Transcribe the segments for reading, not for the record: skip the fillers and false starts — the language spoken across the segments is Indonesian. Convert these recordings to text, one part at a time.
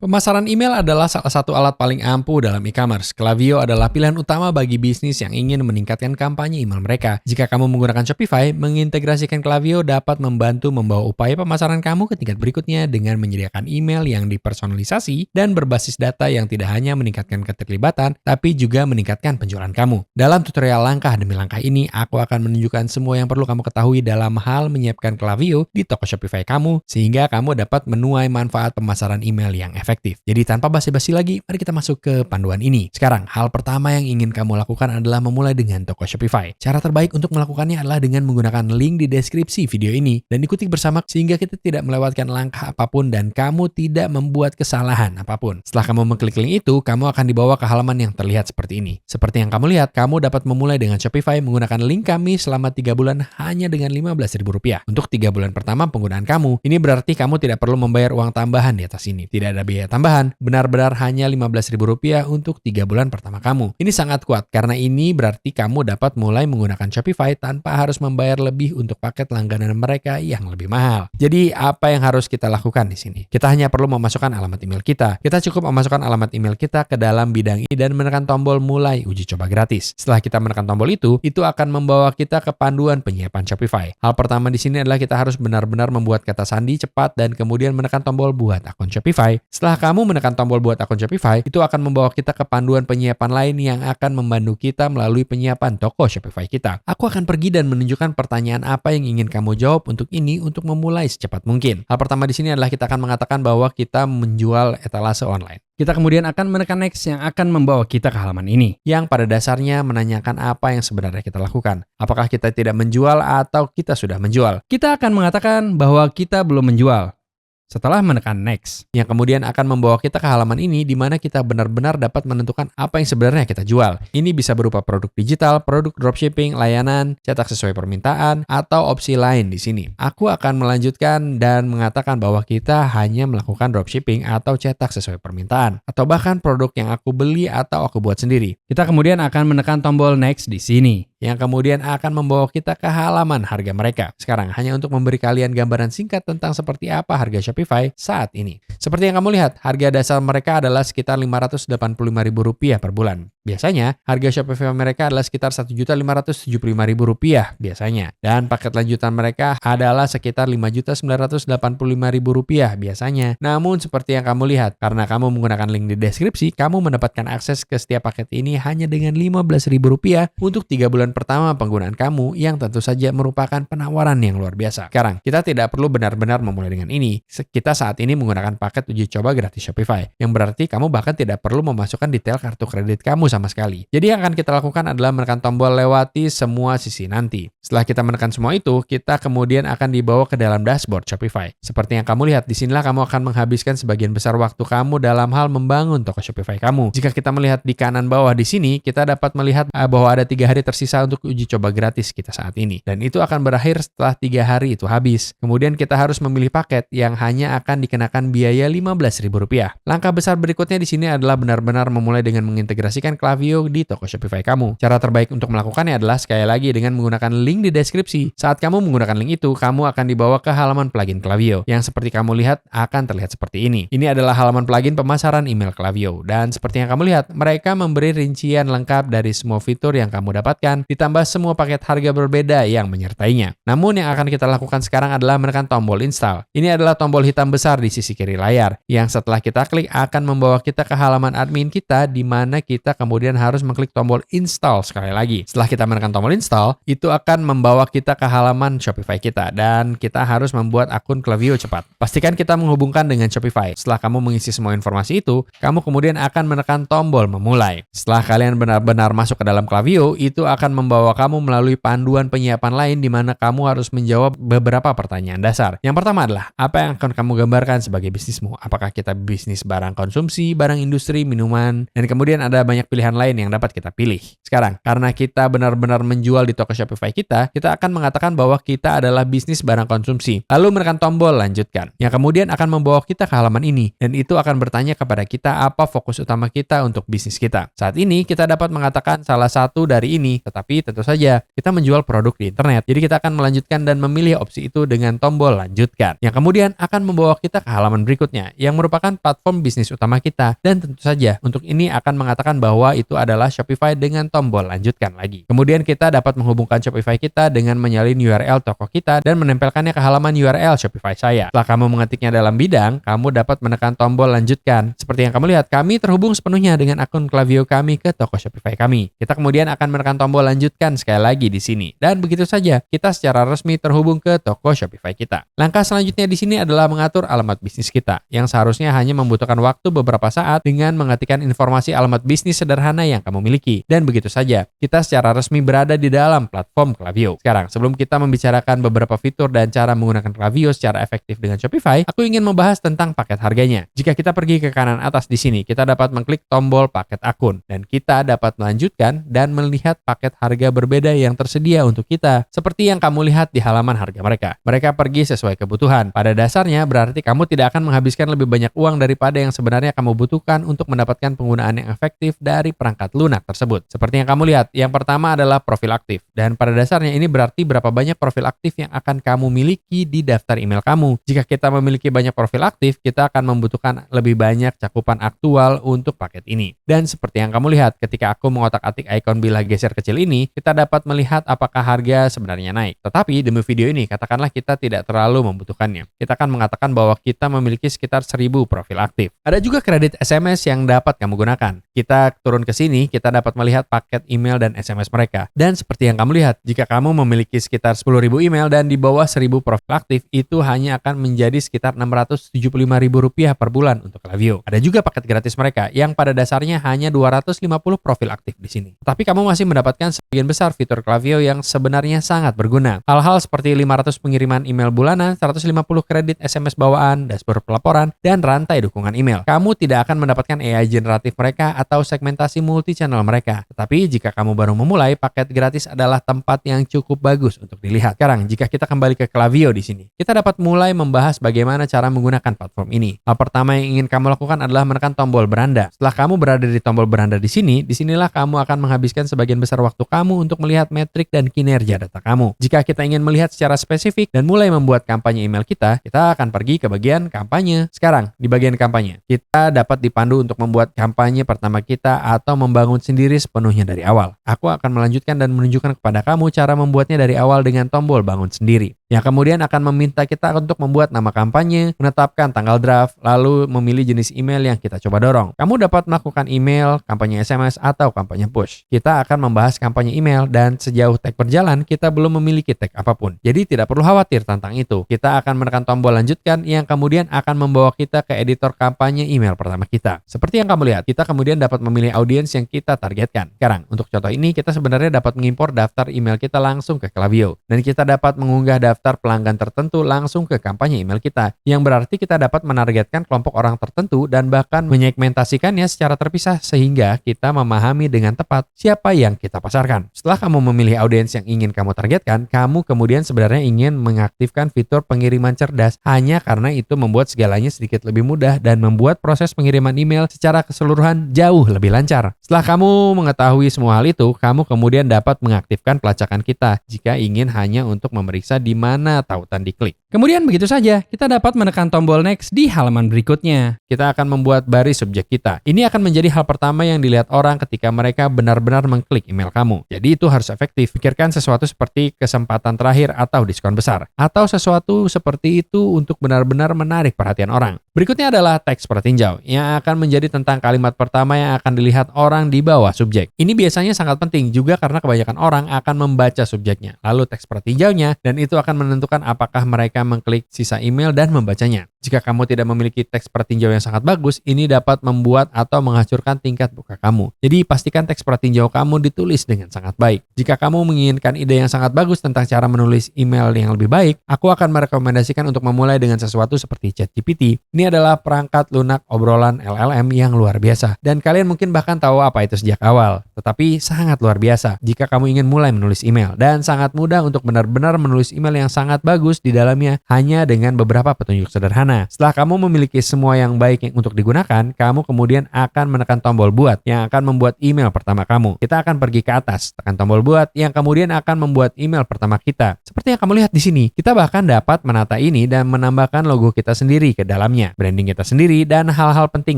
Pemasaran email adalah salah satu alat paling ampuh dalam e-commerce. Klaviyo adalah pilihan utama bagi bisnis yang ingin meningkatkan kampanye email mereka. Jika kamu menggunakan Shopify, mengintegrasikan Klaviyo dapat membantu membawa upaya pemasaran kamu ke tingkat berikutnya dengan menyediakan email yang dipersonalisasi dan berbasis data yang tidak hanya meningkatkan keterlibatan, tapi juga meningkatkan penjualan kamu. Dalam tutorial langkah demi langkah ini, aku akan menunjukkan semua yang perlu kamu ketahui dalam hal menyiapkan Klaviyo di toko Shopify kamu, sehingga kamu dapat menuai manfaat pemasaran email yang efektif. Jadi tanpa basa-basi lagi, mari kita masuk ke panduan ini. Sekarang, hal pertama yang ingin kamu lakukan adalah memulai dengan toko Shopify. Cara terbaik untuk melakukannya adalah dengan menggunakan link di deskripsi video ini dan ikuti bersama sehingga kita tidak melewatkan langkah apapun dan kamu tidak membuat kesalahan apapun. Setelah kamu mengklik link itu, kamu akan dibawa ke halaman yang terlihat seperti ini. Seperti yang kamu lihat, kamu dapat memulai dengan Shopify menggunakan link kami selama 3 bulan hanya dengan Rp15.000. Untuk 3 bulan pertama penggunaan kamu, ini berarti kamu tidak perlu membayar uang tambahan di atas ini. Tidak ada biaya tambahan, benar-benar hanya Rp15.000 untuk 3 bulan pertama kamu. Ini sangat kuat karena ini berarti kamu dapat mulai menggunakan Shopify tanpa harus membayar lebih untuk paket langganan mereka yang lebih mahal. Jadi apa yang harus kita lakukan di sini? Kita hanya perlu memasukkan alamat email kita. Kita cukup memasukkan alamat email kita ke dalam bidang ini dan menekan tombol mulai uji coba gratis. Setelah kita menekan tombol itu akan membawa kita ke panduan penyiapan Shopify. Hal pertama di sini adalah kita harus benar-benar membuat kata sandi cepat dan kemudian menekan tombol buat akun Shopify. Setelah kamu menekan tombol buat akun Shopify, itu akan membawa kita ke panduan penyiapan lain yang akan membantu kita melalui penyiapan toko Shopify kita. Aku akan pergi dan menunjukkan pertanyaan apa yang ingin kamu jawab untuk memulai secepat mungkin. Hal pertama di sini adalah kita akan mengatakan bahwa kita menjual etalase online. Kita kemudian akan menekan next yang akan membawa kita ke halaman ini, yang pada dasarnya menanyakan apa yang sebenarnya kita lakukan. Apakah kita tidak menjual atau kita sudah menjual? Kita akan mengatakan bahwa kita belum menjual. Setelah menekan next, yang kemudian akan membawa kita ke halaman ini di mana kita benar-benar dapat menentukan apa yang sebenarnya kita jual. Ini bisa berupa produk digital, produk dropshipping, layanan, cetak sesuai permintaan, atau opsi lain di sini. Aku akan melanjutkan dan mengatakan bahwa kita hanya melakukan dropshipping atau cetak sesuai permintaan, atau bahkan produk yang aku beli atau aku buat sendiri. Kita kemudian akan menekan tombol next di sini, yang kemudian akan membawa kita ke halaman harga mereka. Sekarang hanya untuk memberi kalian gambaran singkat tentang seperti apa harga Shopify saat ini. Seperti yang kamu lihat, harga dasar mereka adalah sekitar Rp585.000 per bulan. Biasanya, harga Shopify mereka adalah sekitar Rp1.575.000 biasanya. Dan paket lanjutan mereka adalah sekitar Rp5.985.000 biasanya. Namun seperti yang kamu lihat, karena kamu menggunakan link di deskripsi, kamu mendapatkan akses ke setiap paket ini hanya dengan Rp15.000 untuk 3 bulan pertama penggunaan kamu yang tentu saja merupakan penawaran yang luar biasa. Sekarang, kita tidak perlu benar-benar memulai dengan ini. Kita saat ini menggunakan paket uji coba gratis Shopify, yang berarti kamu bahkan tidak perlu memasukkan detail kartu kredit kamu sama sekali. Jadi yang akan kita lakukan adalah menekan tombol lewati semua sisi nanti. Setelah kita menekan semua itu, kita kemudian akan dibawa ke dalam dashboard Shopify. Seperti yang kamu lihat, disinilah kamu akan menghabiskan sebagian besar waktu kamu dalam hal membangun toko Shopify kamu. Jika kita melihat di kanan bawah di sini, kita dapat melihat bahwa ada 3 hari tersisa untuk uji coba gratis kita saat ini. Dan itu akan berakhir setelah 3 hari itu habis. Kemudian kita harus memilih paket yang hanya akan dikenakan biaya Rp15.000. Langkah besar berikutnya di sini adalah benar-benar memulai dengan mengintegrasikan Klaviyo di toko Shopify kamu. Cara terbaik untuk melakukannya adalah sekali lagi dengan menggunakan link di deskripsi. Saat kamu menggunakan link itu, kamu akan dibawa ke halaman plugin Klaviyo yang seperti kamu lihat akan terlihat seperti ini. Ini adalah halaman plugin pemasaran email Klaviyo dan seperti yang kamu lihat, mereka memberi rincian lengkap dari semua fitur yang kamu dapatkan ditambah semua paket harga berbeda yang menyertainya. Namun yang akan kita lakukan sekarang adalah menekan tombol install. Ini adalah tombol hitam besar di sisi kiri layar yang setelah kita klik akan membawa kita ke halaman admin kita di mana kita kemudian harus mengklik tombol install sekali lagi. Setelah kita menekan tombol install, itu akan membawa kita ke halaman Shopify kita dan kita harus membuat akun Klaviyo cepat. Pastikan kita menghubungkan dengan Shopify. Setelah kamu mengisi semua informasi itu, kamu kemudian akan menekan tombol memulai. Setelah kalian benar-benar masuk ke dalam Klaviyo, itu akan membawa kamu melalui panduan penyiapan lain di mana kamu harus menjawab beberapa pertanyaan dasar. Yang pertama adalah, apa yang akan kamu gambarkan sebagai bisnismu? Apakah kita bisnis barang konsumsi, barang industri, minuman, dan kemudian ada banyak pilihan lain yang dapat kita pilih. Sekarang, karena kita benar-benar menjual di toko Shopify kita akan mengatakan bahwa kita adalah bisnis barang konsumsi. Lalu menekan tombol lanjutkan, yang kemudian akan membawa kita ke halaman ini, dan itu akan bertanya kepada kita apa fokus utama kita untuk bisnis kita. Saat ini, kita dapat mengatakan salah satu dari ini, tetapi Tapi tentu saja kita menjual produk di internet. Jadi kita akan melanjutkan dan memilih opsi itu dengan tombol lanjutkan. Yang kemudian akan membawa kita ke halaman berikutnya yang merupakan platform bisnis utama kita. Dan tentu saja untuk ini akan mengatakan bahwa itu adalah Shopify dengan tombol lanjutkan lagi. Kemudian kita dapat menghubungkan Shopify kita dengan menyalin URL toko kita dan menempelkannya ke halaman URL Shopify saya. Setelah kamu mengetiknya dalam bidang, kamu dapat menekan tombol lanjutkan. Seperti yang kamu lihat, kami terhubung sepenuhnya dengan akun Klaviyo kami ke toko Shopify kami. Kita kemudian akan menekan tombol lanjutkan sekali lagi di sini. Dan begitu saja, kita secara resmi terhubung ke toko Shopify kita. Langkah selanjutnya di sini adalah mengatur alamat bisnis kita, yang seharusnya hanya membutuhkan waktu beberapa saat dengan mengetikkan informasi alamat bisnis sederhana yang kamu miliki. Dan begitu saja, kita secara resmi berada di dalam platform Klaviyo. Sekarang, sebelum kita membicarakan beberapa fitur dan cara menggunakan Klaviyo secara efektif dengan Shopify, aku ingin membahas tentang paket harganya. Jika kita pergi ke kanan atas di sini, kita dapat mengklik tombol paket akun dan kita dapat melanjutkan dan melihat paket harga berbeda yang tersedia untuk kita, seperti yang kamu lihat di halaman harga mereka. Mereka pergi sesuai kebutuhan. Pada dasarnya berarti kamu tidak akan menghabiskan lebih banyak uang daripada yang sebenarnya kamu butuhkan untuk mendapatkan penggunaan yang efektif dari perangkat lunak tersebut. Seperti yang kamu lihat, yang pertama adalah profil aktif. Dan pada dasarnya ini berarti berapa banyak profil aktif yang akan kamu miliki di daftar email kamu. Jika kita memiliki banyak profil aktif, kita akan membutuhkan lebih banyak cakupan aktual untuk paket ini. Dan seperti yang kamu lihat, ketika aku mengotak-atik ikon bilah geser kecil ini, kita dapat melihat apakah harga sebenarnya naik. Tetapi demi video ini, katakanlah kita tidak terlalu membutuhkannya. Kita akan mengatakan bahwa kita memiliki sekitar 1000 profil aktif. Ada juga kredit SMS yang dapat kamu gunakan. Kita turun ke sini, kita dapat melihat paket email dan SMS mereka. Dan seperti yang kamu lihat, jika kamu memiliki sekitar 10.000 email dan di bawah 1000 profil aktif, itu hanya akan menjadi sekitar Rp675.000 per bulan untuk Klaviyo. Ada juga paket gratis mereka yang pada dasarnya hanya 250 profil aktif di sini. Tapi kamu masih mendapatkan sebagian besar fitur Klaviyo yang sebenarnya sangat berguna. Hal-hal seperti 500 pengiriman email bulanan, 150 kredit SMS bawaan, dashboard pelaporan, dan rantai dukungan email. Kamu tidak akan mendapatkan AI generatif mereka atau segmentasi multi-channel mereka. Tetapi jika kamu baru memulai, paket gratis adalah tempat yang cukup bagus untuk dilihat. Sekarang, jika kita kembali ke Klaviyo di sini, kita dapat mulai membahas bagaimana cara menggunakan platform ini. Hal pertama yang ingin kamu lakukan adalah menekan tombol beranda. Setelah kamu berada di tombol beranda di sini, disinilah kamu akan menghabiskan sebagian besar waktu kamu untuk melihat metrik dan kinerja data kamu. Jika kita ingin melihat secara spesifik dan mulai membuat kampanye email kita akan pergi ke bagian kampanye. Sekarang, di bagian kampanye, kita dapat dipandu untuk membuat kampanye pertama kita atau membangun sendiri sepenuhnya dari awal. Aku akan melanjutkan dan menunjukkan kepada kamu cara membuatnya dari awal dengan tombol bangun sendiri. Yang kemudian akan meminta kita untuk membuat nama kampanye, menetapkan tanggal draft, lalu memilih jenis email yang kita coba dorong. Kamu dapat melakukan email, kampanye SMS, atau kampanye push. Kita akan membahas kampanye email dan sejauh tag berjalan, kita belum memiliki tag apapun. Jadi tidak perlu khawatir tentang itu. Kita akan menekan tombol lanjutkan yang kemudian akan membawa kita ke editor kampanye email pertama kita. Seperti yang kamu lihat, kita kemudian dapat memilih audiens yang kita targetkan. Sekarang, untuk contoh ini, kita sebenarnya dapat mengimpor daftar email kita langsung ke Klaviyo. Dan kita dapat mengunggah daftar pelanggan tertentu langsung ke kampanye email kita, yang berarti kita dapat menargetkan kelompok orang tertentu dan bahkan menyegmentasikannya secara terpisah sehingga kita memahami dengan tepat siapa yang kita pasarkan. Setelah kamu memilih audiens yang ingin kamu targetkan, kamu kemudian sebenarnya ingin mengaktifkan fitur pengiriman cerdas hanya karena itu membuat segalanya sedikit lebih mudah dan membuat proses pengiriman email secara keseluruhan jauh lebih lancar. Setelah kamu mengetahui semua hal itu, kamu kemudian dapat mengaktifkan pelacakan kita jika ingin hanya untuk memeriksa di mana tautan diklik. Kemudian begitu saja, kita dapat menekan tombol next di halaman berikutnya. Kita akan membuat baris subjek kita. Ini akan menjadi hal pertama yang dilihat orang ketika mereka benar-benar mengklik email kamu. Jadi itu harus efektif. Pikirkan sesuatu seperti kesempatan terakhir atau diskon besar. Atau sesuatu seperti itu untuk benar-benar menarik perhatian orang. Berikutnya adalah teks pertinjau yang akan menjadi tentang kalimat pertama yang akan dilihat orang di bawah subjek. Ini biasanya sangat penting juga karena kebanyakan orang akan membaca subjeknya, lalu teks pertinjaunya, dan itu akan menentukan apakah mereka mengklik sisa email dan membacanya. Jika kamu tidak memiliki teks pertinjau yang sangat bagus, ini dapat membuat atau menghancurkan tingkat buka kamu. Jadi pastikan teks pertinjau kamu ditulis dengan sangat baik. Jika kamu menginginkan ide yang sangat bagus tentang cara menulis email yang lebih baik, aku akan merekomendasikan untuk memulai dengan sesuatu seperti ChatGPT. Ini Ini adalah perangkat lunak obrolan LLM yang luar biasa. Dan kalian mungkin bahkan tahu apa itu sejak awal. Tetapi sangat luar biasa jika kamu ingin mulai menulis email. Dan sangat mudah untuk benar-benar menulis email yang sangat bagus di dalamnya hanya dengan beberapa petunjuk sederhana. Setelah kamu memiliki semua yang baik untuk digunakan, kamu kemudian akan menekan tombol buat yang akan membuat email pertama kamu. Kita akan pergi ke atas, tekan tombol buat yang kemudian akan membuat email pertama kita. Seperti yang kamu lihat di sini, kita bahkan dapat menata ini dan menambahkan logo kita sendiri ke dalamnya, branding kita sendiri, dan hal-hal penting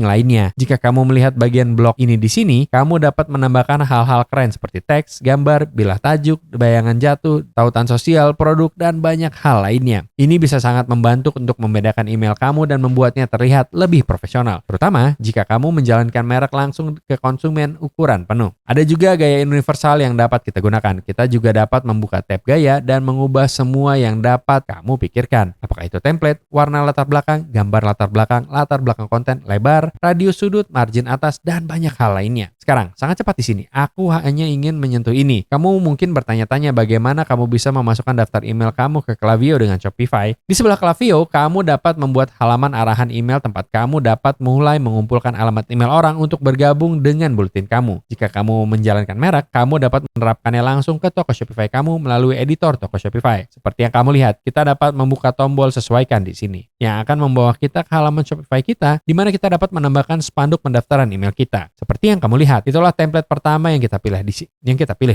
lainnya. Jika kamu melihat bagian blok ini di sini, kamu dapat menambahkan hal-hal keren seperti teks, gambar, bilah tajuk, bayangan jatuh, tautan sosial, produk, dan banyak hal lainnya. Ini bisa sangat membantu untuk membedakan email kamu dan membuatnya terlihat lebih profesional, terutama jika kamu menjalankan merek langsung ke konsumen ukuran penuh. Ada juga gaya universal yang dapat kita gunakan. Kita juga dapat membuka tab gaya dan mengubah semua yang dapat kamu pikirkan. Apakah itu template, warna latar belakang, gambar latar belakang konten, lebar, radius sudut, margin atas, dan banyak hal lainnya. Sekarang, sangat cepat di sini. Aku hanya ingin menyentuh ini. Kamu mungkin bertanya-tanya bagaimana kamu bisa memasukkan daftar email kamu ke Klaviyo dengan Shopify. Di sebelah Klaviyo, kamu dapat membuat halaman arahan email tempat kamu dapat mulai mengumpulkan alamat email orang untuk bergabung dengan bulletin kamu. Jika kamu menjalankan merek, kamu dapat menerapkannya langsung ke toko Shopify kamu melalui editor toko Shopify. Seperti yang kamu lihat, kita dapat membuka tombol sesuaikan di sini, yang akan membawa kita ke halaman Shopify kita, di mana kita dapat menambahkan spanduk pendaftaran email kita. Seperti yang kamu lihat, itulah template pertama yang kita pilih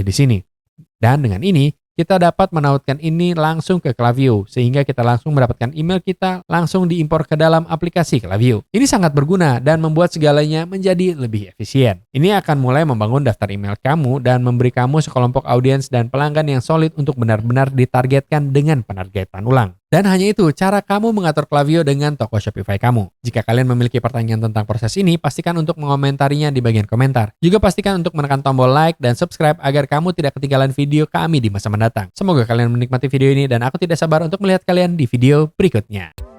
di sini. Dan dengan ini, kita dapat menautkan ini langsung ke Klaviyo, sehingga kita langsung mendapatkan email kita langsung diimpor ke dalam aplikasi Klaviyo. Ini sangat berguna dan membuat segalanya menjadi lebih efisien. Ini akan mulai membangun daftar email kamu dan memberi kamu sekelompok audiens dan pelanggan yang solid untuk benar-benar ditargetkan dengan penargetan ulang. Dan hanya itu cara kamu mengatur Klaviyo dengan toko Shopify kamu. Jika kalian memiliki pertanyaan tentang proses ini, pastikan untuk mengomentarinya di bagian komentar. Juga pastikan untuk menekan tombol like dan subscribe agar kamu tidak ketinggalan video kami di masa mendatang. Semoga kalian menikmati video ini dan aku tidak sabar untuk melihat kalian di video berikutnya.